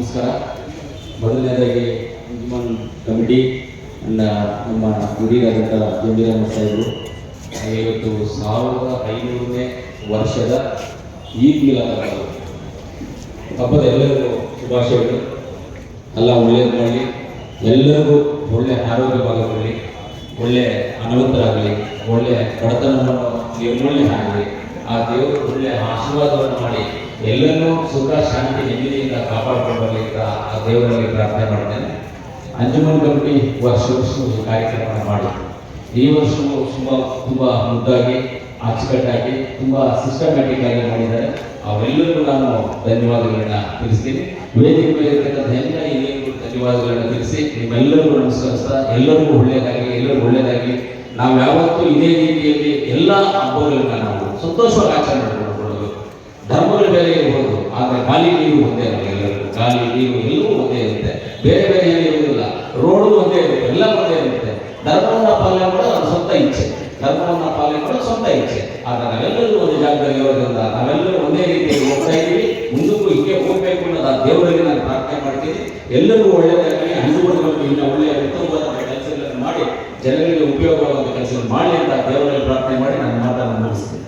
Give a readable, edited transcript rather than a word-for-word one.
ನಮಸ್ಕಾರ. ಮೊದಲನೇದಾಗಿ Anjuman committee and ನಮ್ಮ ಹಿರಿಯರಾದಂಥ ಜಮೀರಮ್ಮ ಸಾಹೇಬರು ಇವತ್ತು 1500ನೇ ವರ್ಷದ ಈದ್ ಮಿಲಾದ್ ಹಬ್ಬದ ಎಲ್ಲರಿಗೂ ಶುಭಾಶಯಗಳು. ಎಲ್ಲ ಒಳ್ಳೆಯದು ಮಾಡಲಿ, ಎಲ್ಲರಿಗೂ ಒಳ್ಳೆಯ ಆರೋಗ್ಯವಾಗಲಿ, ಒಳ್ಳೆಯ ಅನವಂತರಾಗಲಿ, ಒಳ್ಳೆಯ ಬಡತನವನ್ನು ನಿರ್ಮೂಲನೆ ಆಗಲಿ, ಆ ದೇವರು ಒಳ್ಳೆಯ ಆಶೀರ್ವಾದವನ್ನು ಮಾಡಿ ಎಲ್ಲರನ್ನೂ ಸುಖ ಶಾಂತಿ ನೆಮ್ಮದಿಯಿಂದ ಕಾಪಾಡಿಕೊಂಡು ಬರಲಿಕ್ಕೆ ಆ ದೇವರಲ್ಲಿ ಪ್ರಾರ್ಥನೆ ಮಾಡ್ತೇನೆ. ಅಂಜುಮನ್ ಕಮಿಟಿ ವರ್ಷ ಈ ಕಾರ್ಯಕ್ರಮವನ್ನು ಮಾಡಿ ಈ ವರ್ಷವೂ ತುಂಬ ಮುದ್ದಾಗಿ ಅಚ್ಚುಕಟ್ಟಾಗಿ ತುಂಬ ಸಿಸ್ಟಮ್ಯಾಟಿಕ್ ಆಗಿ ಮಾಡಿದ್ದಾರೆ. ಅವೆಲ್ಲರಿಗೂ ನಾನು ಧನ್ಯವಾದಗಳನ್ನ ತಿಳಿಸ್ತೀನಿ. ವೇದಿಕೆ ಮೇಲೆ ಇರತಕ್ಕಂಥ ಎಲ್ಲ ಹಿರಿಯರಿಗೂ ಧನ್ಯವಾದಗಳನ್ನ ತಿಳಿಸಿ ನಿಮ್ಮೆಲ್ಲರಿಗೂ ನಮಸ್ಕರಿಸ್ತಾ ಎಲ್ಲರಿಗೂ ಒಳ್ಳೆಯದಾಗಿ ನಾವು ಯಾವತ್ತೂ ಇದೇ ರೀತಿಯಲ್ಲಿ ಎಲ್ಲ ಹಬ್ಬಗಳನ್ನ ನಾವು ಸಂತೋಷವಾಗಿ ಆಚರಣೆ ಮಾಡಿಕೊಳ್ಳೋದು. ಧರ್ಮಗಳು ಬೇರೆ ಇರ್ಬೋದು, ಆದರೆ ಗಾಳಿ ನೀರು ಒಂದೇ ಇರಲ್ಲ. ಎಲ್ಲರಿಗೂ ಗಾಳಿ ನೀರು ಎಲ್ಲವೂ ಒಂದೇ ಇರುತ್ತೆ, ಬೇರೆ ಬೇರೆ ಏನು ಇರುವುದಿಲ್ಲ. ರೋಡು ಒಂದೇ ಇರುತ್ತೆ, ಎಲ್ಲ ಒಂದೇ ಇರುತ್ತೆ. ಧರ್ಮವನ್ನು ಪಾಲನೆ ಮಾಡೋದು ಅದು ಸ್ವಂತ ಇಚ್ಛೆ, ಧರ್ಮವನ್ನು ಪಾಲನೆ ಮಾಡೋದು ಸ್ವಂತ ಇಚ್ಛೆ. ಆದರೆ ನಾವೆಲ್ಲರೂ ಒಂದು ಜಾಗದಲ್ಲಿ ಇರೋದ್ರಿಂದ ನಾವೆಲ್ಲರೂ ಒಂದೇ ರೀತಿಯಲ್ಲಿ ಹೋಗ್ತಾ ಇದ್ದೀವಿ. ಮುಂದಕ್ಕೂ ಹೀಗೆ ಹೋಗಬೇಕು ಅನ್ನೋದು ಆ ದೇವರಲ್ಲಿ ನಾನು ಪ್ರಾರ್ಥನೆ ಮಾಡ್ತೀನಿ. ಎಲ್ಲರಿಗೂ ಒಳ್ಳೆಯದಾಗಲಿ, ಹಂದುಕೊಂಡು ಇನ್ನು ಒಳ್ಳೆಯ ಉತ್ತಮವಾದ ಕೆಲಸಗಳನ್ನು ಮಾಡಿ ಜನರಿಗೆ ಉಪಯೋಗವಾದ ಕೆಲಸವನ್ನು ಮಾಡಲಿ ಅಂತ ದೇವರಲ್ಲಿ ಪ್ರಾರ್ಥನೆ ಮಾಡಿ ನನ್ನ ಮಾತನ್ನು ಮುಗಿಸ್ತೀನಿ.